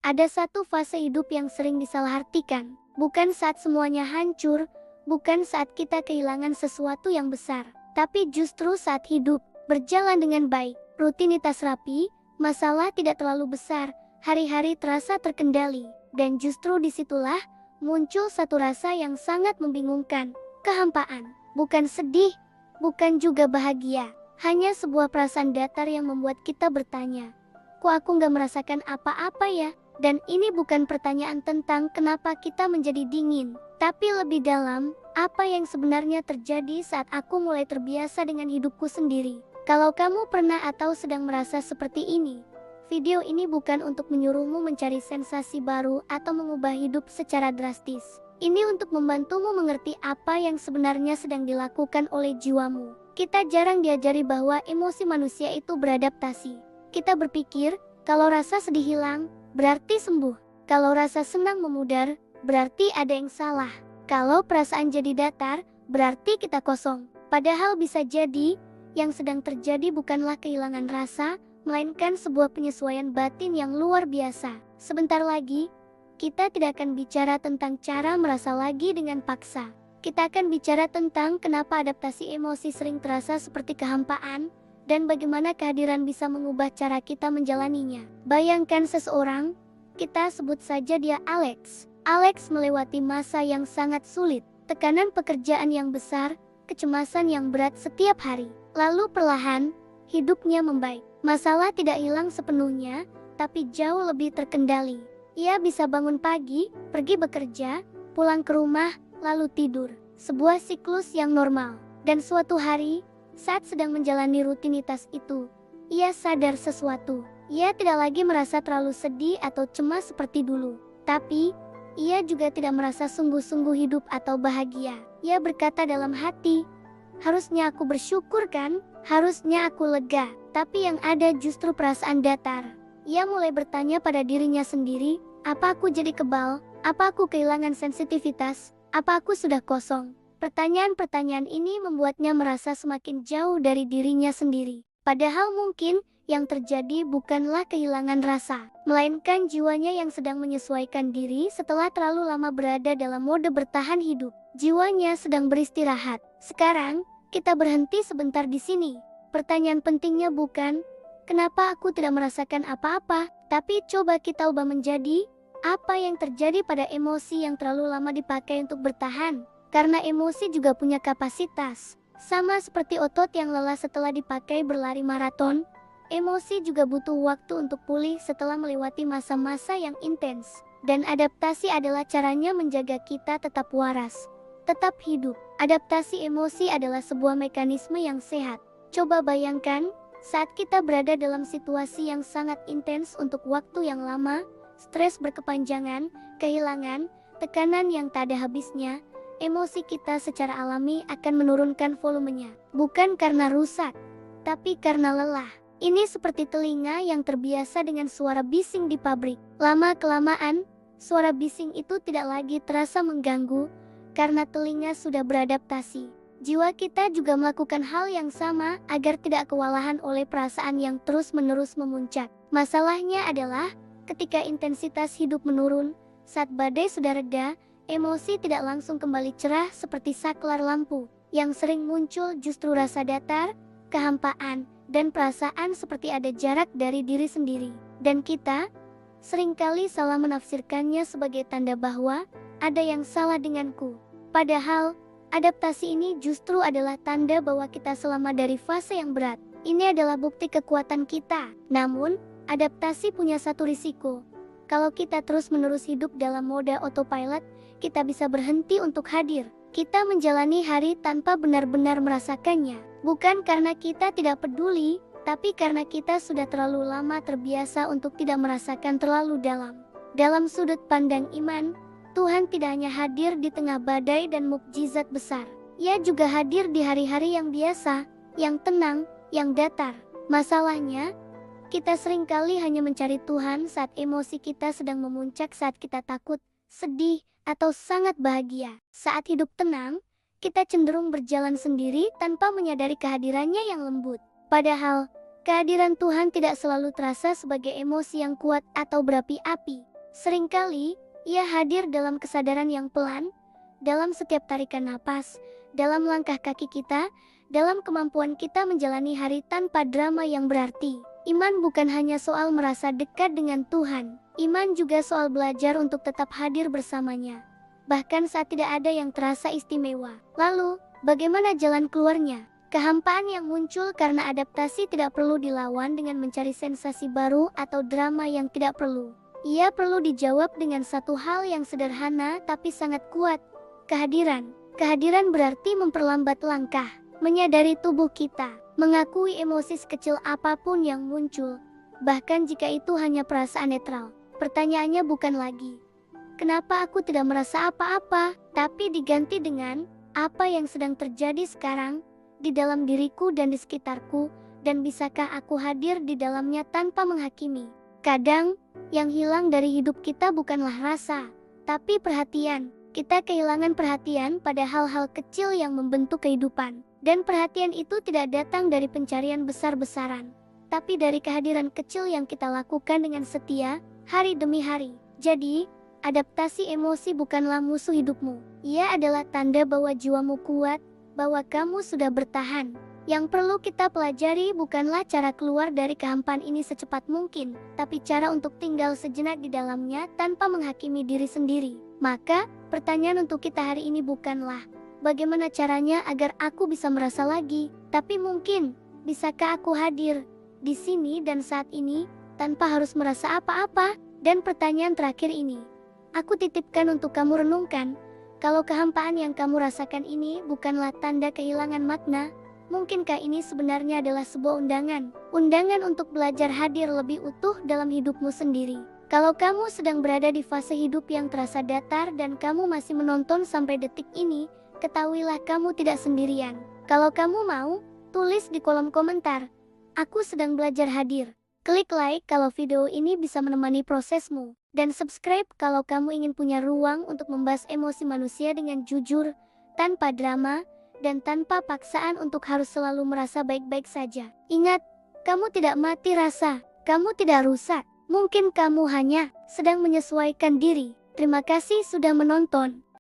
Ada satu fase hidup yang sering disalahartikan, bukan saat semuanya hancur, bukan saat kita kehilangan sesuatu yang besar, tapi justru saat hidup berjalan dengan baik, rutinitas rapi, masalah tidak terlalu besar, hari-hari terasa terkendali, dan justru disitulah muncul satu rasa yang sangat membingungkan, kehampaan, bukan sedih, bukan juga bahagia, hanya sebuah perasaan datar yang membuat kita bertanya, kok aku gak merasakan apa-apa ya? Dan ini bukan pertanyaan tentang kenapa kita menjadi dingin, tapi lebih dalam, apa yang sebenarnya terjadi saat aku mulai terbiasa dengan hidupku sendiri. Kalau kamu pernah atau sedang merasa seperti ini, video ini bukan untuk menyuruhmu mencari sensasi baru atau mengubah hidup secara drastis. Ini untuk membantumu mengerti apa yang sebenarnya sedang dilakukan oleh jiwamu. Kita jarang diajari bahwa emosi manusia itu beradaptasi. Kita berpikir, kalau rasa sedih hilang, berarti sembuh. Kalau rasa senang memudar, berarti ada yang salah. Kalau perasaan jadi datar, berarti kita kosong. Padahal bisa jadi, yang sedang terjadi bukanlah kehilangan rasa, melainkan sebuah penyesuaian batin yang luar biasa. Sebentar lagi, kita tidak akan bicara tentang cara merasa lagi dengan paksa. Kita akan bicara tentang kenapa adaptasi emosi sering terasa seperti kehampaan, dan bagaimana kehadiran bisa mengubah cara kita menjalaninya. Bayangkan seseorang, kita sebut saja dia Alex. Alex melewati masa yang sangat sulit, tekanan pekerjaan yang besar, kecemasan yang berat setiap hari. Lalu perlahan, hidupnya membaik. Masalah tidak hilang sepenuhnya, tapi jauh lebih terkendali. Ia bisa bangun pagi, pergi bekerja, pulang ke rumah, lalu tidur. Sebuah siklus yang normal. Dan suatu hari, saat sedang menjalani rutinitas itu, ia sadar sesuatu. Ia tidak lagi merasa terlalu sedih atau cemas seperti dulu. Tapi, ia juga tidak merasa sungguh-sungguh hidup atau bahagia. Ia berkata dalam hati, harusnya aku bersyukur kan? Harusnya aku lega. Tapi yang ada justru perasaan datar. Ia mulai bertanya pada dirinya sendiri, apa aku jadi kebal? Apa aku kehilangan sensitivitas? Apa aku sudah kosong? Pertanyaan-pertanyaan ini membuatnya merasa semakin jauh dari dirinya sendiri. Padahal mungkin yang terjadi bukanlah kehilangan rasa, melainkan jiwanya yang sedang menyesuaikan diri setelah terlalu lama berada dalam mode bertahan hidup. Jiwanya sedang beristirahat. Sekarang, kita berhenti sebentar di sini. Pertanyaan pentingnya bukan, kenapa aku tidak merasakan apa-apa, tapi coba kita ubah menjadi, apa yang terjadi pada emosi yang terlalu lama dipakai untuk bertahan? Karena emosi juga punya kapasitas. Sama seperti otot yang lelah setelah dipakai berlari maraton, emosi juga butuh waktu untuk pulih setelah melewati masa-masa yang intens. Dan adaptasi adalah caranya menjaga kita tetap waras, tetap hidup. Adaptasi emosi adalah sebuah mekanisme yang sehat. Coba bayangkan, saat kita berada dalam situasi yang sangat intens untuk waktu yang lama, stres berkepanjangan, kehilangan, tekanan yang tak ada habisnya, emosi kita secara alami akan menurunkan volumenya. Bukan karena rusak, tapi karena lelah. Ini seperti telinga yang terbiasa dengan suara bising di pabrik. Lama-kelamaan, suara bising itu tidak lagi terasa mengganggu, karena telinga sudah beradaptasi. Jiwa kita juga melakukan hal yang sama agar tidak kewalahan oleh perasaan yang terus-menerus memuncak. Masalahnya adalah, ketika intensitas hidup menurun, saat badai sudah reda, emosi tidak langsung kembali cerah seperti saklar lampu. Yang sering muncul justru rasa datar, kehampaan, dan perasaan seperti ada jarak dari diri sendiri. Dan kita seringkali salah menafsirkannya sebagai tanda bahwa ada yang salah denganku. Padahal, adaptasi ini justru adalah tanda bahwa kita selamat dari fase yang berat. Ini adalah bukti kekuatan kita. Namun, adaptasi punya satu risiko. Kalau kita terus-menerus hidup dalam mode autopilot, kita bisa berhenti untuk hadir. Kita menjalani hari tanpa benar-benar merasakannya. Bukan karena kita tidak peduli, tapi karena kita sudah terlalu lama terbiasa untuk tidak merasakan terlalu dalam. Dalam sudut pandang iman, Tuhan tidak hanya hadir di tengah badai dan mukjizat besar. Ia juga hadir di hari-hari yang biasa, yang tenang, yang datar. Masalahnya, kita seringkali hanya mencari Tuhan saat emosi kita sedang memuncak, saat kita takut, sedih, atau sangat bahagia. Saat hidup tenang, kita cenderung berjalan sendiri tanpa menyadari kehadirannya yang lembut. Padahal, kehadiran Tuhan tidak selalu terasa sebagai emosi yang kuat atau berapi-api. Seringkali, ia hadir dalam kesadaran yang pelan, dalam setiap tarikan napas, dalam langkah kaki kita, dalam kemampuan kita menjalani hari tanpa drama yang berarti. Iman bukan hanya soal merasa dekat dengan Tuhan, iman juga soal belajar untuk tetap hadir bersamanya, bahkan saat tidak ada yang terasa istimewa. Lalu, bagaimana jalan keluarnya? Kehampaan yang muncul karena adaptasi tidak perlu dilawan dengan mencari sensasi baru atau drama yang tidak perlu. Ia perlu dijawab dengan satu hal yang sederhana tapi sangat kuat. Kehadiran. Kehadiran berarti memperlambat langkah, menyadari tubuh kita, mengakui emosi sekecil apapun yang muncul, bahkan jika itu hanya perasaan netral. Pertanyaannya bukan lagi, kenapa aku tidak merasa apa-apa, tapi diganti dengan, apa yang sedang terjadi sekarang, di dalam diriku dan di sekitarku, dan bisakah aku hadir di dalamnya tanpa menghakimi. Kadang, yang hilang dari hidup kita bukanlah rasa, tapi perhatian. Kita kehilangan perhatian pada hal-hal kecil yang membentuk kehidupan. Dan perhatian itu tidak datang dari pencarian besar-besaran, tapi dari kehadiran kecil yang kita lakukan dengan setia, hari demi hari. Jadi, adaptasi emosi bukanlah musuh hidupmu. Ia adalah tanda bahwa jiwamu kuat, bahwa kamu sudah bertahan. Yang perlu kita pelajari bukanlah cara keluar dari kehampaan ini secepat mungkin, tapi cara untuk tinggal sejenak di dalamnya tanpa menghakimi diri sendiri. Maka, pertanyaan untuk kita hari ini bukanlah, bagaimana caranya agar aku bisa merasa lagi, tapi mungkin, bisakah aku hadir di sini dan saat ini, tanpa harus merasa apa-apa? Dan pertanyaan terakhir ini, aku titipkan untuk kamu renungkan, kalau kehampaan yang kamu rasakan ini bukanlah tanda kehilangan makna, mungkinkah ini sebenarnya adalah sebuah undangan untuk belajar hadir lebih utuh dalam hidupmu sendiri. Kalau kamu sedang berada di fase hidup yang terasa datar dan kamu masih menonton sampai detik ini, ketahuilah kamu tidak sendirian. Kalau kamu mau, tulis di kolom komentar, aku sedang belajar hadir. Klik like kalau video ini bisa menemani prosesmu, dan subscribe kalau kamu ingin punya ruang untuk membahas emosi manusia dengan jujur, tanpa drama, dan tanpa paksaan untuk harus selalu merasa baik-baik saja. Ingat, kamu tidak mati rasa, kamu tidak rusak. Mungkin kamu hanya sedang menyesuaikan diri. Terima kasih sudah menonton.